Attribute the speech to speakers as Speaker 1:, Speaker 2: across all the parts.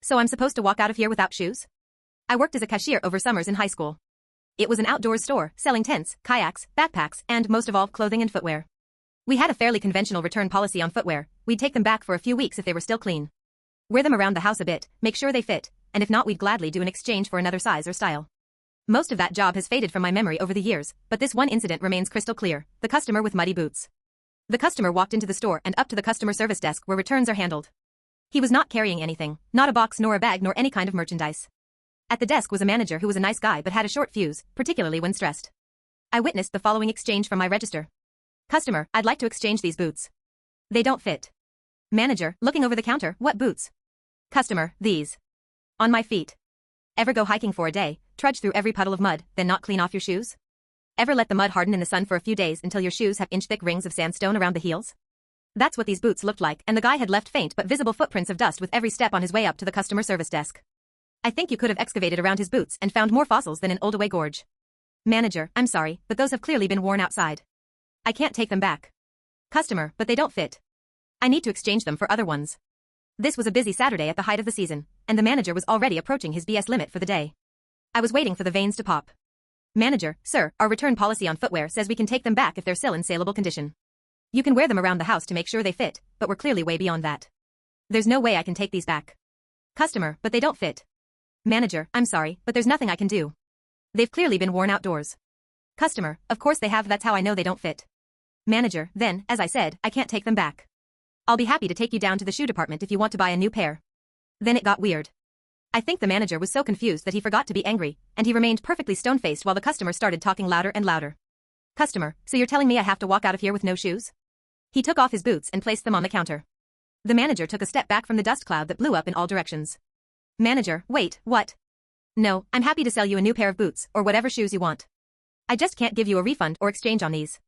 Speaker 1: So I'm supposed to walk out of here without shoes? I worked as a cashier over summers in high school. It was an outdoors store, selling tents, kayaks, backpacks, and, most of all, clothing and footwear. We had a fairly conventional return policy on footwear. We'd take them back for a few weeks if they were still clean. Wear them around the house a bit, make sure they fit, and if not, we'd gladly do an exchange for another size or style. Most of that job has faded from my memory over the years, but this one incident remains crystal clear: the customer with muddy boots. The customer walked into the store and up to the customer service desk where returns are handled. He was not carrying anything, not a box nor a bag nor any kind of merchandise. At the desk was a manager who was a nice guy but had a short fuse, particularly when stressed. I witnessed the following exchange from my register. Customer, I'd like to exchange these boots. They don't fit. Manager, looking over the counter, what boots? Customer, these. On my feet. Ever go hiking for a day, trudge through every puddle of mud, then not clean off your shoes? Ever let the mud harden in the sun for a few days until your shoes have inch-thick rings of sandstone around the heels? That's what these boots looked like, and the guy had left faint but visible footprints of dust with every step on his way up to the customer service desk. I think you could have excavated around his boots and found more fossils than in Oldaway Gorge. Manager, I'm sorry, but those have clearly been worn outside. I can't take them back. Customer, but they don't fit. I need to exchange them for other ones. This was a busy Saturday at the height of the season, and the manager was already approaching his BS limit for the day. I was waiting for the veins to pop. Manager, sir, our return policy on footwear says we can take them back if they're still in saleable condition. You can wear them around the house to make sure they fit, but we're clearly way beyond that. There's no way I can take these back. Customer, but they don't fit. Manager, I'm sorry, but there's nothing I can do. They've clearly been worn outdoors. Customer, of course they have, that's how I know they don't fit. Manager, then, as I said, I can't take them back. I'll be happy to take you down to the shoe department if you want to buy a new pair. Then it got weird. I think the manager was so confused that he forgot to be angry, and he remained perfectly stone-faced while the customer started talking louder and louder. Customer, so you're telling me I have to walk out of here with no shoes? He took off his boots and placed them on the counter. The manager took a step back from the dust cloud that blew up in all directions. Manager, wait, what? No, I'm happy to sell you a new pair of boots, or whatever shoes you want. I just can't give you a refund or exchange on these.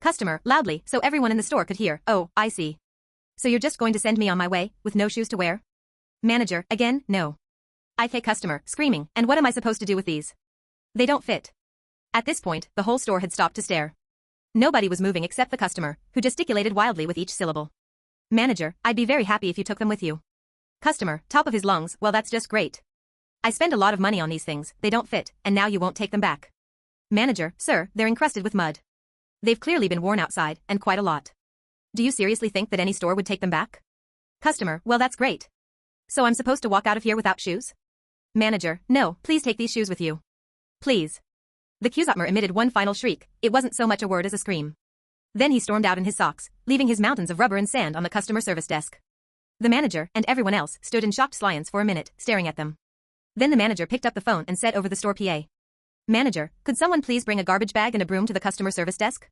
Speaker 1: Customer, loudly, so everyone in the store could hear, oh, I see. So you're just going to send me on my way, with no shoes to wear? Manager, again, no. IK customer, screaming, and what am I supposed to do with these? They don't fit. At this point, the whole store had stopped to stare. Nobody was moving except the customer, who gesticulated wildly with each syllable. Manager, I'd be very happy if you took them with you. Customer, top of his lungs, well that's just great. I spend a lot of money on these things, they don't fit, and now you won't take them back. Manager, sir, they're encrusted with mud. They've clearly been worn outside, and quite a lot. Do you seriously think that any store would take them back? Customer, well that's great. So I'm supposed to walk out of here without shoes? Manager, no, please take these shoes with you. Please. The customer emitted one final shriek, it wasn't so much a word as a scream. Then he stormed out in his socks, leaving his mountains of rubber and sand on the customer service desk. The manager, and everyone else, stood in shocked silence for a minute, staring at them. Then the manager picked up the phone and said over the store PA. Manager, could someone please bring a garbage bag and a broom to the customer service desk?